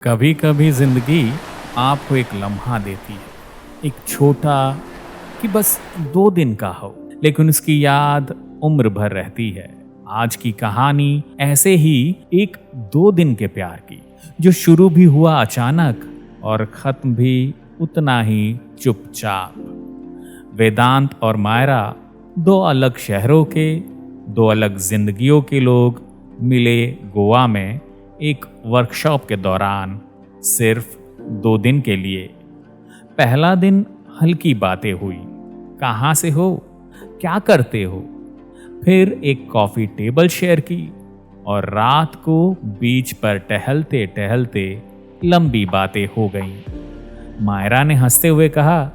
कभी कभी जिंदगी आपको एक लम्हा देती है, एक छोटा कि बस 2 दिन का हो, लेकिन उसकी याद उम्र भर रहती है। आज की कहानी ऐसे ही एक 2 दिन के प्यार की, जो शुरू भी हुआ अचानक और खत्म भी उतना ही चुपचाप। वेदांत और मायरा, 2 अलग शहरों के 2 अलग जिंदगियों के लोग, मिले गोवा में एक वर्कशॉप के दौरान, सिर्फ 2 दिन के लिए। पहला दिन हल्की बातें हुई, कहाँ से हो, क्या करते हो, फिर एक कॉफी टेबल शेयर की और रात को बीच पर टहलते टहलते लंबी बातें हो गईं। मायरा ने हंसते हुए कहा,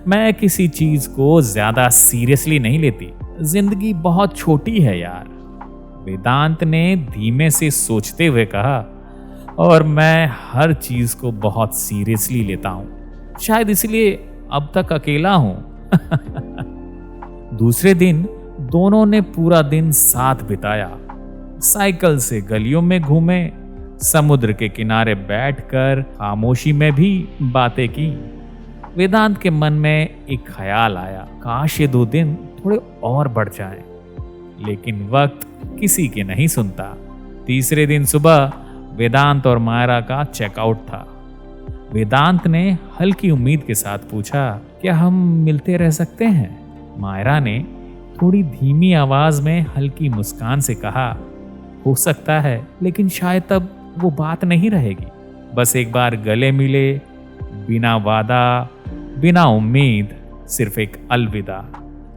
मैं किसी चीज को ज्यादा सीरियसली नहीं लेती, जिंदगी बहुत छोटी है यार। वेदांत ने धीमे से सोचते हुए कहा, और मैं हर चीज को बहुत सीरियसली लेता हूं, शायद इसलिए अब तक अकेला हूं। दूसरे दिन दोनों ने पूरा दिन साथ बिताया, साइकिल से गलियों में घूमे, समुद्र के किनारे बैठकर खामोशी में भी बातें की। वेदांत के मन में एक ख्याल आया, काश ये 2 दिन थोड़े और बढ़ जाएं। लेकिन वक्त किसी के नहीं सुनता। तीसरे दिन सुबह वेदांत और मायरा का चेकआउट था। वेदांत ने हल्की उम्मीद के साथ पूछा, क्या हम मिलते रह सकते हैं? मायरा ने थोड़ी धीमी आवाज में हल्की मुस्कान से कहा, हो सकता है, लेकिन शायद तब वो बात नहीं रहेगी। बस एक बार गले मिले, बिना वादा, बिना उम्मीद, सिर्फ एक अलविदा।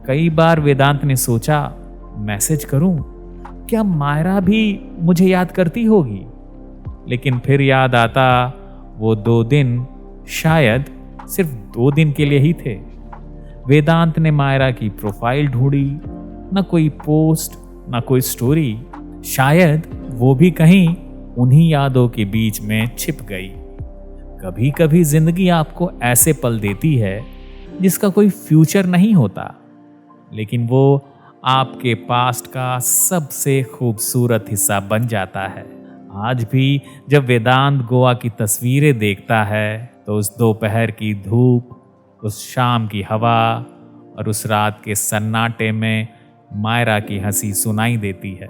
कई बार वेदांत ने सोचा, मैसेज करूं, क्या मायरा भी मुझे याद करती होगी? लेकिन फिर याद आता, वो 2 दिन शायद सिर्फ 2 दिन के लिए ही थे। वेदांत ने मायरा की प्रोफाइल ढूंढी, न कोई पोस्ट, न कोई स्टोरी। शायद वो भी कहीं उन्हीं यादों के बीच में छिप गई। कभी कभी जिंदगी आपको ऐसे पल देती है जिसका कोई फ्यूचर नहीं होता, लेकिन वो आपके पास्ट का सबसे खूबसूरत हिस्सा बन जाता है। आज भी जब वेदांत गोवा की तस्वीरें देखता है, तो उस दोपहर की धूप, उस शाम की हवा और उस रात के सन्नाटे में मायरा की हंसी सुनाई देती है।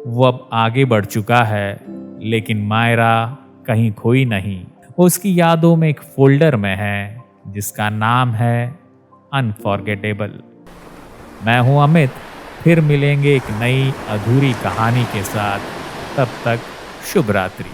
वो अब आगे बढ़ चुका है, लेकिन मायरा कहीं खोई नहीं। वो उसकी यादों में एक फोल्डर में है, जिसका नाम है अनफॉरगेटेबल। मैं हूं अमित, फिर मिलेंगे एक नई अधूरी कहानी के साथ। तब तक शुभ रात्रि।